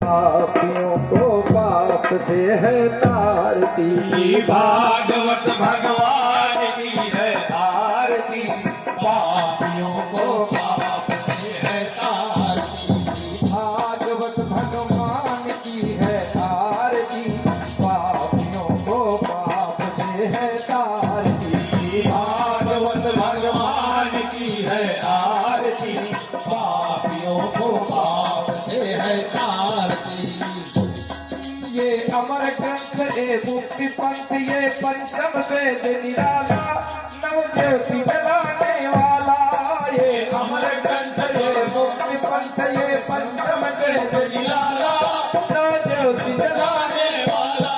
पापियों को पाप से है तारती, भागवत भगवान की है आरती, पापियों को पाप से है तारती। भागवत भगवान की है आरती, पापियों को पाप से है तारती। भागवत भगवान की है आरती, पापियों को पाप से है तारती। ये अमर ग्रंथ ए मुक्ति पंथ, ये पंचम वेद निराला, नवज्योति जलाने वाला। ये अमर ग्रंथ ये मुक्ति पंथ, ये पंचम वेद निराला, नवज्योति जलाने जलाने वाला।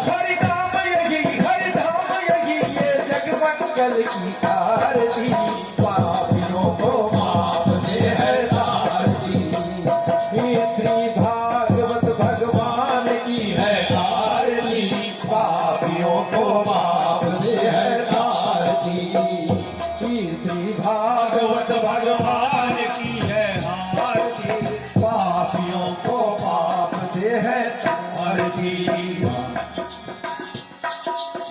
हरिधाम यही, हरिधाम यही, ये जग मंगल की आरती, पापियों को पाप से है तारती। हे श्री भागवत भगवान की है आरती, पापियों को पाप से है तारती। श्री भागवत भगवान की है आरती, पापियों को पाप से है आरती।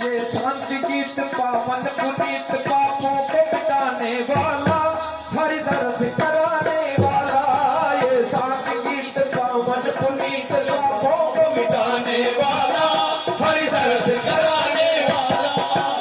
ये शांति गीत पावन पुनीत, पापों को मिटाने वाला, हरि दर्श कराने वाला। ये शांति गीत पावन पुनीत, पापों को मिटाने वाला, हरि दर्श कराने वाला।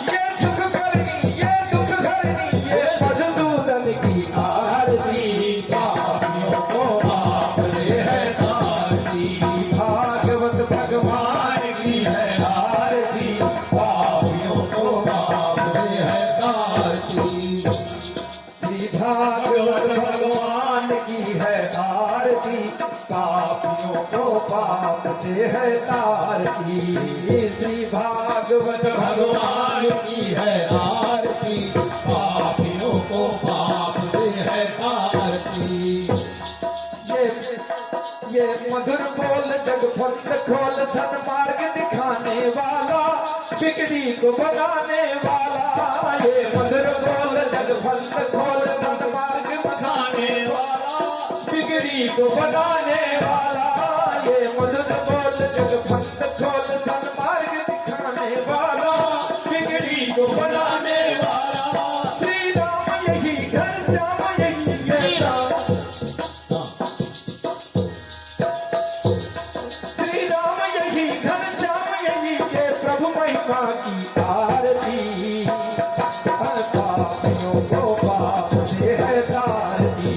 ये सुख करनी, ये दुख करनी, ये मधुसूदन की आरती, पापियों को पाप से है तारती। भागवत भगवान की है आरती, पापियों को पाप से है तारती। श्री भागवत भगवान की है आरती, पापियों को पाप से है तारती। श्री भागवत भगवान की है आरती, पापियों को पाप से है तारती। ये मधुर बोल जग फंद खोल, सन्मार्ग दिखाने वाला, बिगड़ी को बनाने वाला। ये मधुर बोल जग फंद खोल, सन्मार्ग खाने वाला, बिगड़ी को बनाने वाला। ये मधुर बोल जग फंद खोल, सन्मार्ग दिखाने वाला, बिगड़ी को बनाने वाला। श्री राम यही, घर श्याम यही, श्री राम, श्री राम यही, घर श्याम यही, ये प्रभु महिमा की आरती, पापियों को पाप से है तारती।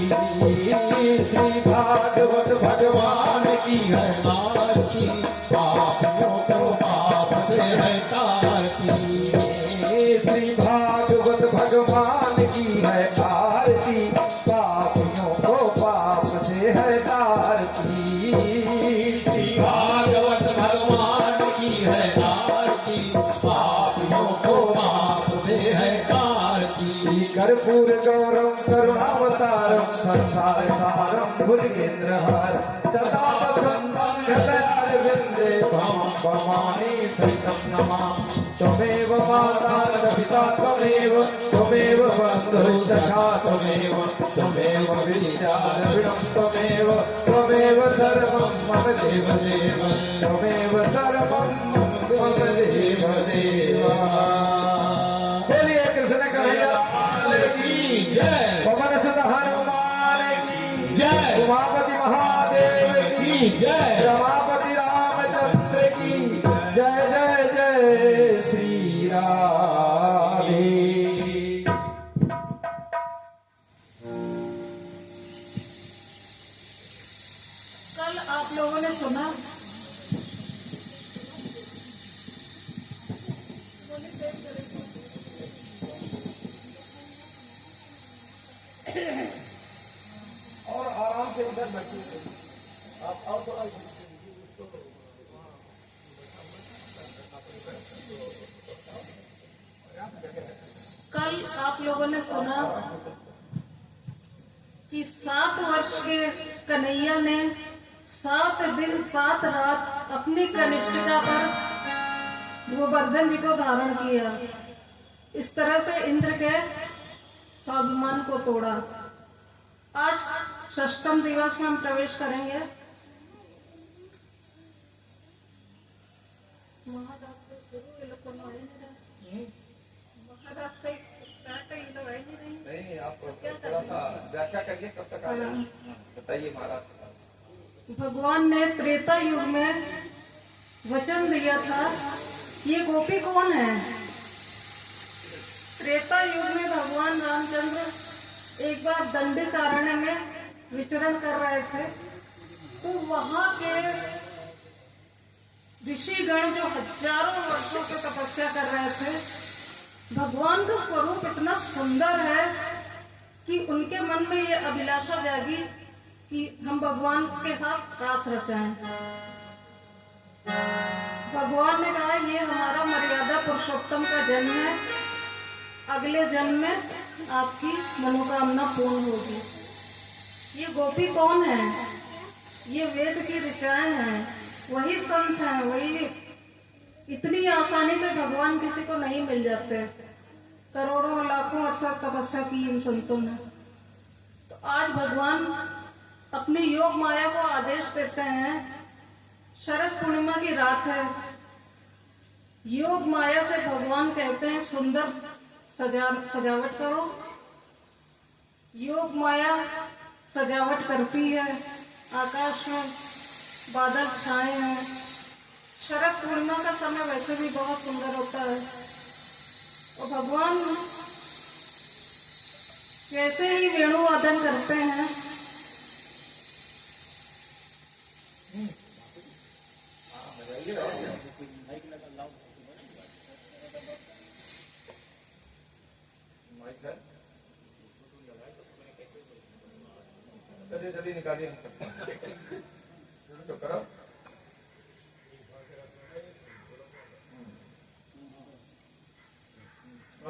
श्री भागवत भगवान की है आरती, पापियों को पाप से है तारती। श्री भागवत भगवान की है आरती, पापियों को पाप से है तारती। श्री भागवत भगवान की है आरती, पापियों को पाप से है तारती। कर्पूर गौरम करुणावतारम, संसार सारम भुजगेन्द्रहार, सदा वसंतम हृदयारविंदे भवानी सहितं नमामि। त्वमेव माता पिता त्वमेव, त्वमेव बन्धुः सखा त्वमेव, त्वमेव विद्या द्रविणं त्वमेव, त्वमेव सर्वं मम देवदेव, त्वमेव सर्वं मम देवदेव। बोलिए कृष्ण कन्हैया की जय, पवन सुत हनुमान की जय, उमापति महादेव की जय, रमापति रामचंद्र की जय। जय जय श्री राधे। कल आप लोगों ने सुना और आराम से उधर बैठिए आप, और थोड़ा कल आप लोगों ने सुना कि 7 वर्ष के कन्हैया ने 7 दिन 7 रात अपनी कनिष्ठिका पर गोवर्धन जी को धारण किया। इस तरह से इंद्र के स्वाभिमान को तोड़ा। आज षष्ठम दिवस में हम प्रवेश करेंगे। प्रणाम। बताइए महाराज। भगवान ने त्रेता युग में वचन दिया था, ये गोपी कौन है। त्रेता युग में भगवान रामचंद्र एक बार दंडकारण्य में विचरण कर रहे थे, तो वहां के ऋषिगण जो हजारों वर्षों से तपस्या कर रहे थे, भगवान का स्वरूप इतना सुंदर है कि उनके मन में ये अभिलाषा जागी कि हम भगवान के साथ रास रचाएं। भगवान ने कहा, ये हमारा मर्यादा पुरुषोत्तम का जन्म है, अगले जन्म में आपकी मनोकामना पूर्ण होगी। ये गोपी कौन है, ये वेद की ऋचाएं हैं, वही संत हैं, वही। इतनी आसानी से भगवान किसी को नहीं मिल जाते, करोड़ों लाखों वर्षों तपस्या की इन संतों ने। तो आज भगवान अपनी योग माया को आदेश देते हैं। शरद पूर्णिमा की रात है, योग माया से भगवान कहते हैं सुंदर सजावट करो। योग माया सजावट करती है, आकाश में बादल छाए हैं। शरद पूर्णिमा का समय वैसे भी बहुत सुंदर होता है, और भगवान कैसे ही वेणुवादन करते हैं। जल्दी निकालिए, शुरू तो करो।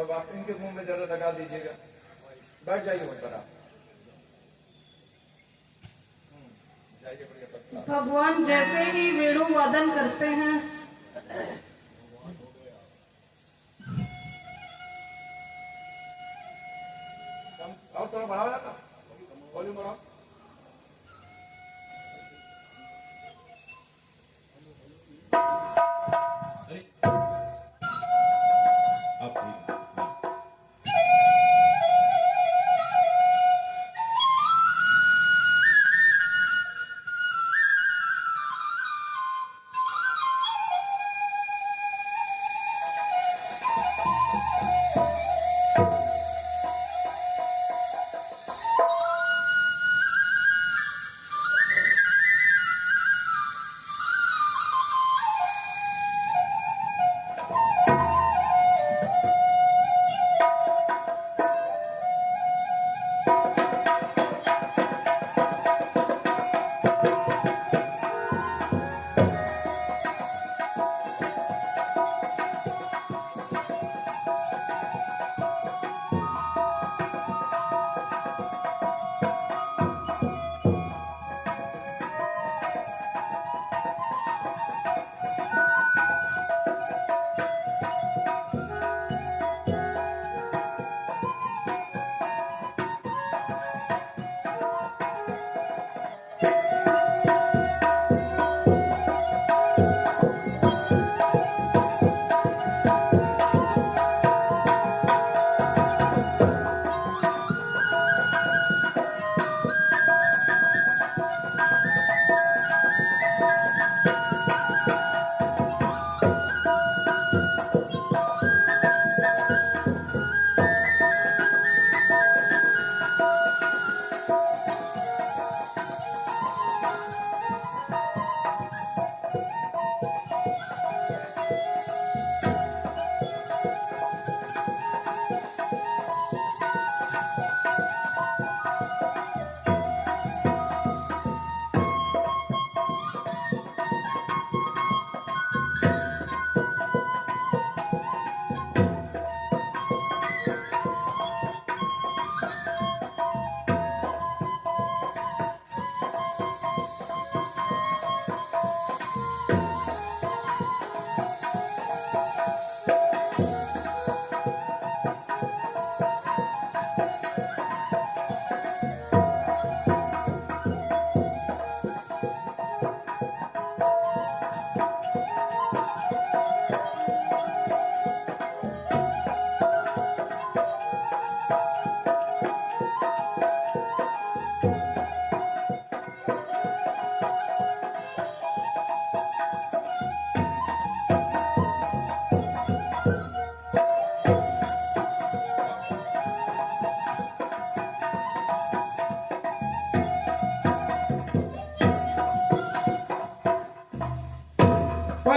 अब आप इनके मुंह में जरा लगा दीजिएगा, बैठ जाइए वहीं पर आप। जाइए, बढ़िया पतला। भगवान जैसे ही वेणु वादन करते हैं, और थोड़ा बढ़ाओ ना, वॉल्यूम बढ़ाओ।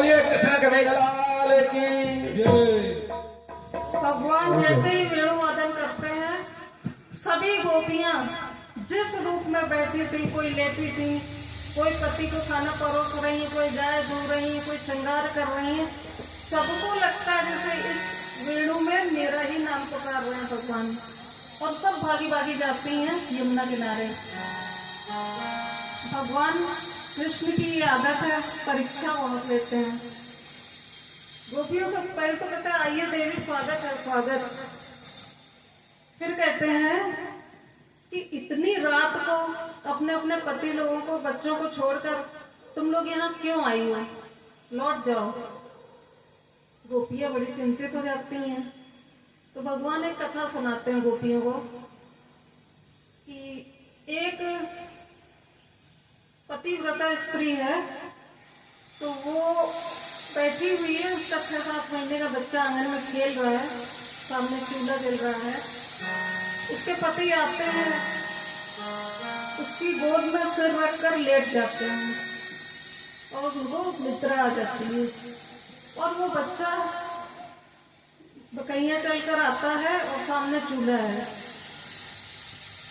बोलिए कृष्ण कन्हैया की जय। भगवान जैसे ही वेणु वादन करते हैं, सभी गोपियां जिस रूप में बैठी थी, कोई लेटी थी, कोई पति को खाना परोस रही है, कोई गाय धो रही है, कोई श्रृंगार कर रही है, सबको लगता है जैसे इस वेणु में मेरा ही नाम पुकार रहे हैं भगवान। और सब भागी भागी जाती हैं यमुना किनारे। भगवान कृष्ण की ये आदत है, परीक्षा बहुत लेते हैं। गोपियों को पहले तो कहते हैं आइए देवी स्वागत है, स्वागत। फिर कहते हैं कि इतनी रात को अपने अपने पति लोगों को, बच्चों को छोड़कर तुम लोग यहाँ क्यों आई हो, लौट जाओ। गोपियां बड़ी चिंतित हो जाती हैं। तो भगवान एक कथा सुनाते हैं गोपियों को कि एक पतिव्रता स्त्री है, तो वो बैठी हुई है, उसका 6-7 महीने का बच्चा आंगन में खेल रहा है, सामने चूल्हा जल रहा है। उसके पति आते हैं, उसकी गोद में सिर रखकर लेट जाते हैं और उनको निद्रा आ जाती है। और वो बच्चा बकैया चलकर आता है और सामने चूल्हा है।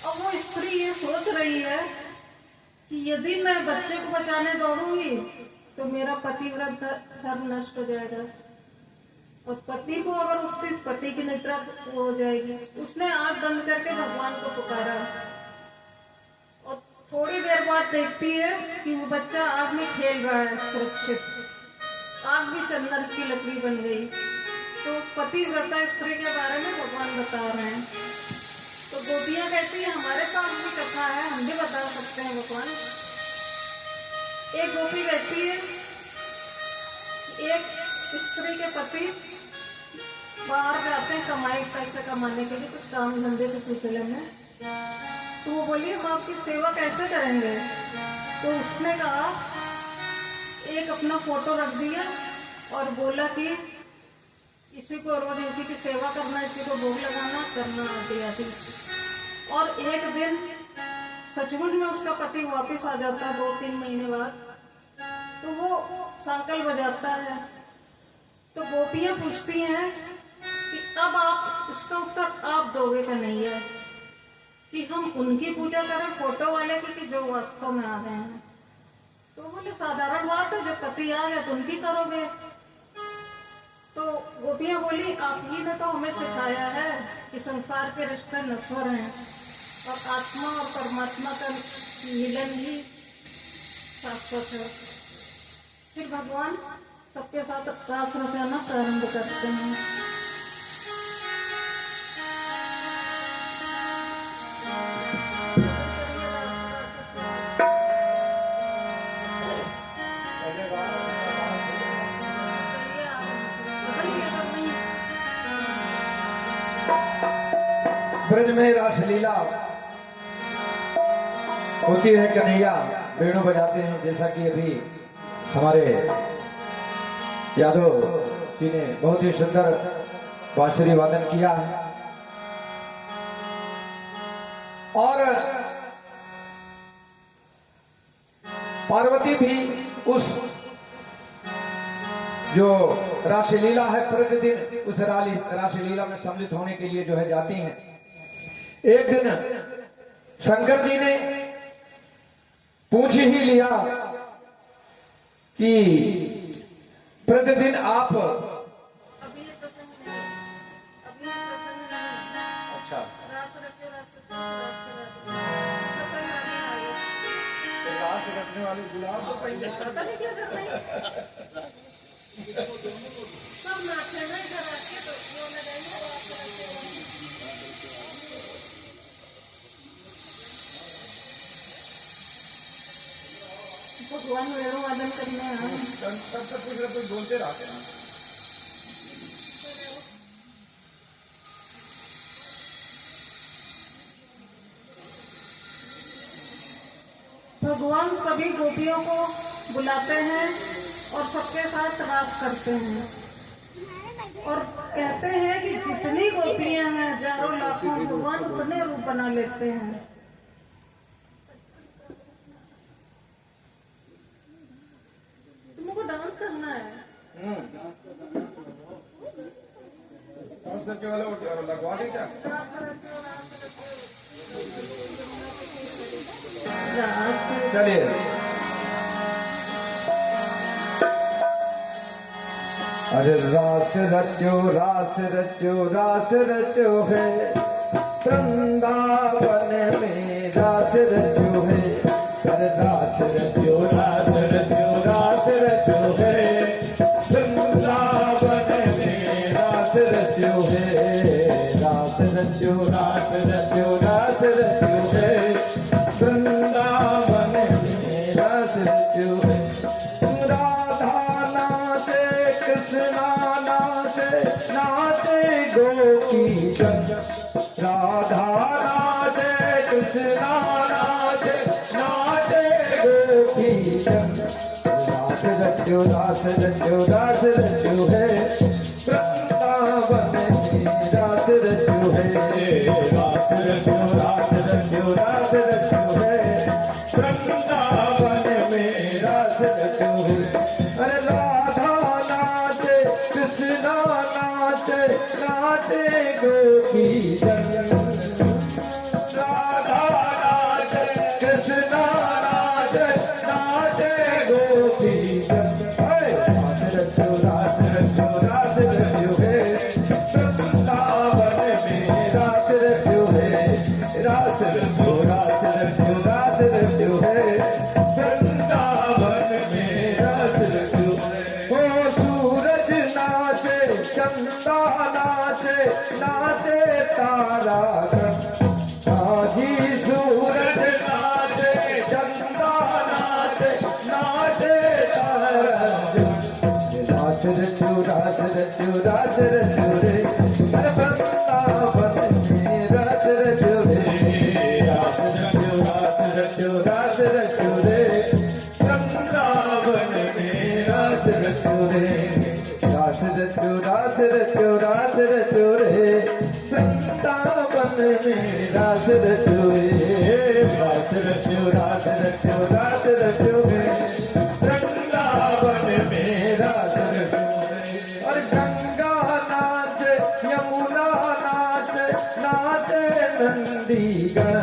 और वो स्त्री ये सोच रही है कि यदि मैं बच्चे को बचाने दौड़ूंगी तो मेरा पतिव्रत धर्म नष्ट हो जाएगा, और पति को अगर उठती पति की निद्रा हो जाएगी। उसने आंख बंद करके भगवान को पुकारा और थोड़ी देर बाद देखती है कि वो बच्चा आग में खेल रहा है सुरक्षित। आग भी चंदन की लकड़ी बन गई। तो पतिव्रता स्त्री के बारे में भगवान बता रहे हैं। तो गोपियां कहती है हमारे पास भी कथा है, हम भी बता सकते हैं भगवान। एक गोपी कहती है एक स्त्री के पति बाहर जाते हैं कमाई, पैसे कमाने के लिए, कुछ काम धंधे के सिलसिले में। तो वो बोली हम आपकी सेवा कैसे करेंगे। तो उसने कहा, एक अपना फोटो रख दिया और बोला कि इसी को रोज इसी की सेवा करना, इसी को भोग लगाना, करना आदि आदि। और एक दिन सचमुच में उसका पति वापस आ जाता है 2-3 महीने बाद। तो वो सांकल बजाता है। तो गोपियां पूछती हैं कि अब आप इसका उत्तर आप दोगे क्या नहीं है, कि हम उनकी पूजा करें फोटो वाले की, कि जो वास्तव में आ गए हैं। तो बोले साधारण बात है, जब पति आ गए तो उनकी करोगे। तो गोपियां बोली आप ही ने तो हमें सिखाया है कि संसार के रिश्ते नश्वर हैं और आत्मा और परमात्मा का मिलन ही शाश्वत है। फिर भगवान सबके साथ रास रचाना प्रारंभ करते हैं। ब्रज में रासलीला होती है, कन्हैया वेणु बजाते हैं, जैसा कि अभी हमारे यादव जी ने बहुत ही सुंदर बांसुरी वादन किया है। और पार्वती भी उस जो रासलीला है प्रतिदिन उस रासलीला में सम्मिलित होने के लिए जो है जाती हैं। एक दिन शंकर जी ने पूछ ही लिया कि प्रतिदिन आप अच्छा रास रखने वाले गुलाब तो पहले पता नहीं क्या कर रहे हैं। सब नाचने में इधर आके तो वो लगाइए। भगवान वेणु वादन करने हैं। तब तक कुछ ना कुछ बोलते रहते हैं। भगवान सभी गोपियों को बुलाते हैं और सबके साथ रास करते हैं और कहते हैं कि जितनी गोपियां हैं, हजारों लाखों, भगवान उतने रूप बना लेते हैं। तुमको डांस करना है। उसने केवल लगवा दी क्या? चलिए अरे रास रचो है वृंदावन में रास रचो है। अरे रास रचो है वृंदावन में रास रचो है। रास रचो है वृंदावन में रास रचो है। राधा नाचे कृष्णा नाचे गोपी जन। राधा नाचे कृष्णा नाचे गोपी जन। रास रचो है वृंदावन में रास रचो है। रास रचो है वृंदावन में रास रचो है। अरे राधा नाचे कृष्णा नाचे गोपी जन। राधा नाचे कृष्णा नाचे गोपी जन। रास रचो है वृंदावन में रास रचो है। रास रचो है वृंदावन में रास रचो है। ओ सूरज नाचे चंदा नाचे तारा आजी। सूरज नाचे चंदा नाचे तारा। रास रचो रे अरे वृंदावन में रास रचो है। रास रचो रे वृंदावन में रास रचो रे। रास रचो रे वृंदावन में रास रचो रे। रास रचो रे वृंदावन में रास रचो रे। और गंगा नाचे यमुना नाचे नंदीगण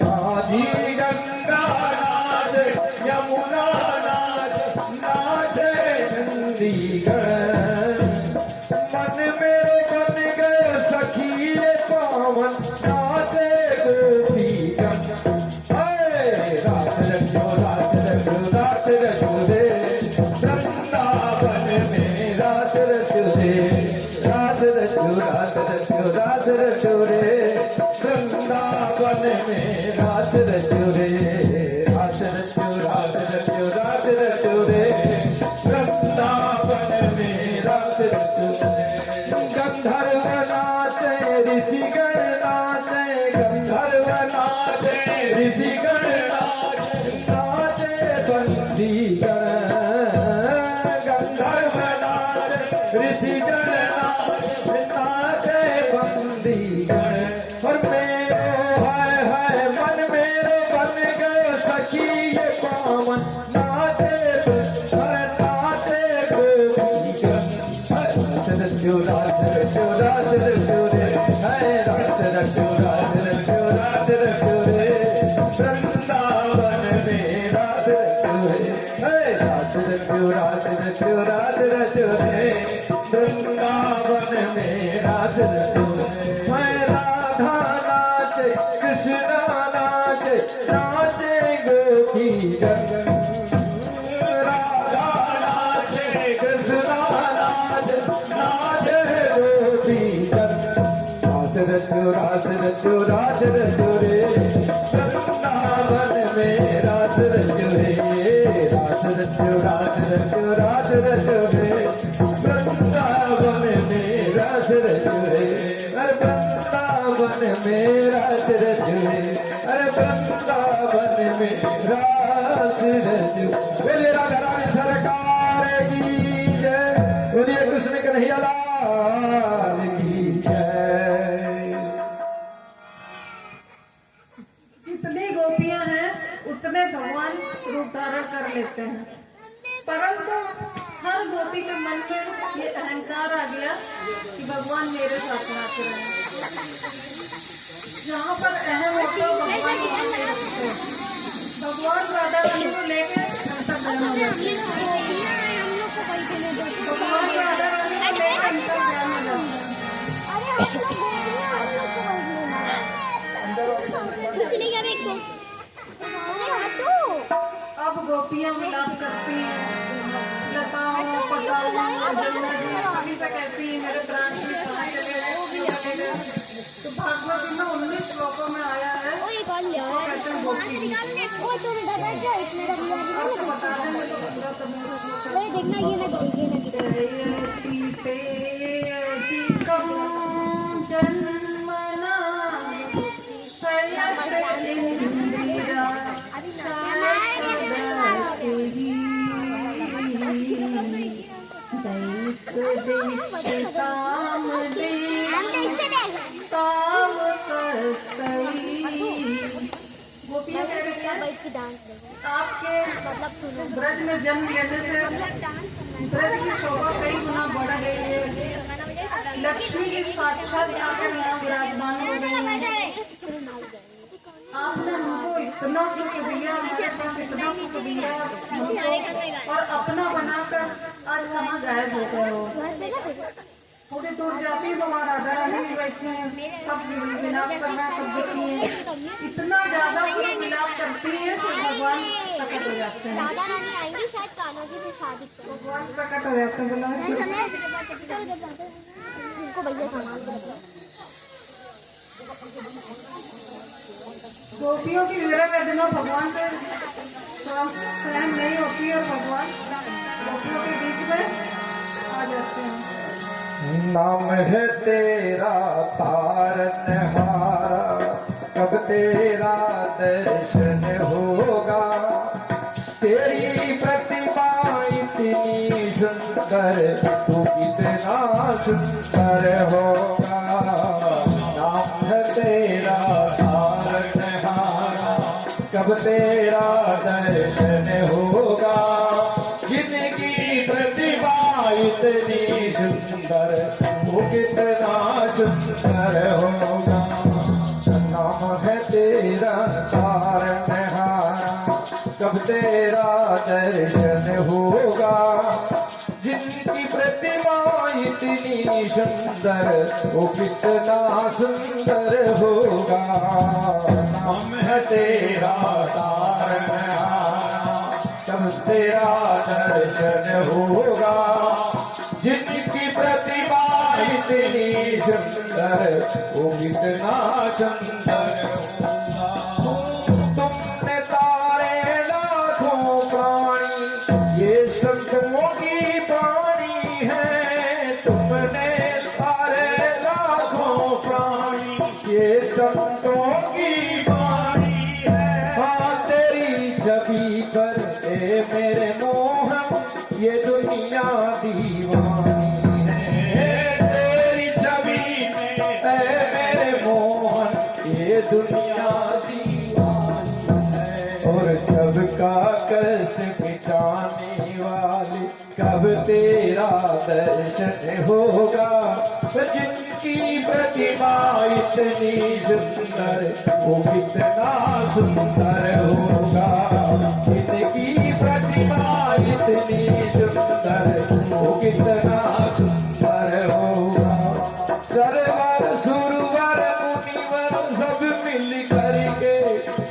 आजी। गंगा नाचे यमुना नाचे नंदीगण। मन मेरे बन गए सखी पावन नाचे गोपी गण। रास रचो रे वृंदावन में रास रचो रे। रास रचो रे वृंदावन में रास रचो रे। रास रचो रे वृंदावन में रास रचो रे। गंधर्व नाचे ऋषिगण नाचे। गंधर्व नाचे ऋषिगण नाचे बंदीगण। गंधर्व नाचे ऋषिगण नाचे बंदीगण। और मेरो है मन मेरो बन गए सखी ये पावन नाचे गोपी गण। रास रचो रे रास रचो रे वृंदावन में रास रचो है। रास रचो रे वृंदावन में रास रचो है। मैं राधा नाचे कृष्णा नाचे गोपी जन। राधा नाचे कृष्णा नाचे गोपी जन। रास रचो रे वृंदावन में रास रचो है। रास रचो रे वृंदावन में रास रचो है। अरे वृंदावन में रास रचो है। अरे वृंदावन में रास रचो। बोलिए राधा रानी सरकार की जय। बोलिए कृष्ण कन्हैया लाल की जय। जितनी गोपियां हैं उतने भगवान रूप धारण कर लेते हैं, परंतु हर गोपी के मन में ये अहंकार आ गया कि भगवान मेरे साथ नाच रहे हैं। जहाँ पर अहम होता है भगवान वहाँ नहीं होते। भगवान राधा रानी को लेके अंतर्ध्यान हो जाते हैं। भगवान राधा रानी को लेके अंतर्ध्यान हो जाते हैं। अब गोपियां मिलाप करती हैं, लताओं पताओं सभी से कहती है मेरे प्राण की कहाँ चले गए। तो भागवत में 19 श्लोकों में आया है, इसको कहते हैं गोपी गीत। आपको बता दें तो पूरा देखना ये ना जन्मना शयत इंदिरा गोपियाँ कह रही हैं आपके ब्रज में जन्म लेने से ब्रज की शोभा कई गुना बढ़ गई है। लक्ष्मी की साक्षात आकर यहाँ विराजमान हो गई है। आपने हमको इतना सुख दिया, हमारे साथ इतना सुख दिया और अपना बनाकर आज कहाँ गायब हो गए हो। थोड़ी दूर जाती है तो वहाँ राधा रानी भी बैठे हैं, सब मिलाप करना सब देखती है। इतना ज्यादा पूरा मिलाप करती है कि भगवान प्रकट हो जाते हैं। राधा रानी आएंगी शायद कान्हा जी से शादी करो। भगवान प्रकट हो जाते हैं। बोला इसको भैया सामान गोपियों की विरह वेदना भगवान से सहन नहीं होती और भगवान गोपियों के बीच में आ जाते हैं। नाम है तेरा तारनहारा, कब तेरा दर्शन होगा। तेरी प्रतिभा इतनी सुंदर, तू कितना सुंदर होगा। नाम है तेरा तारनहारा, कब तेरा दर्शन होगा। जिनकी प्रतिभा इतनी सुंदर, वो कितना सुंदर होगा। नाम है तेरा तारनहारा, कब तेरा दर्शन होगा। जिनकी प्रतिभा इतनी सुंदर, वो कितना सुंदर होगा। नाम है तेरा तारनहारा, तब तेरा दर्शन होगा। जिनकी प्रतिभा इतनी सुंदर, वो कितना सुंदर होगा। तुमने तारे लाखों प्राणी, ये संतों की प्राणी है। तुमने तारे लाखों प्राणी, ये संतों की प्राणी है। हाँ तेरी छवि पर ए मेरे मोहन, ये दुनिया दीवानी है। तेरी छवि में ए मेरे मोहन, ये दुनिया दीवानी है। और सबका कष्ट मिटाने वाले, कब तेरा दर्शन होगा। जिनकी प्रतिभा इतनी सुंदर, वो कितना सुंदर होगा। जिनकी प्रतिभा इतनी सुंदर, वो कितना सुंदर होगा। सरवर सुरवर मुनिवर सब मिल करके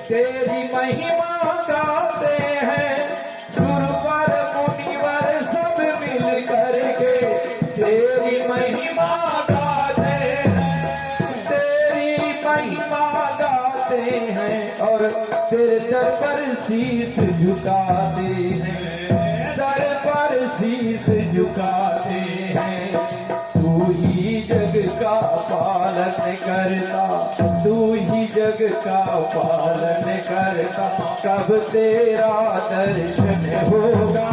तेरी महिमा गाते हैं। सुरवर मुनिवर सब मिल करके तेरी महिमा गाते हैं। तेरी महिमा गाते हैं और तेरे दर पर शीश झुकाते हैं। दर पर शीश झुकाते हैं। तू ही जग का पालन करता, तू ही जग का पालन करता। कब तेरा दर्शन होगा।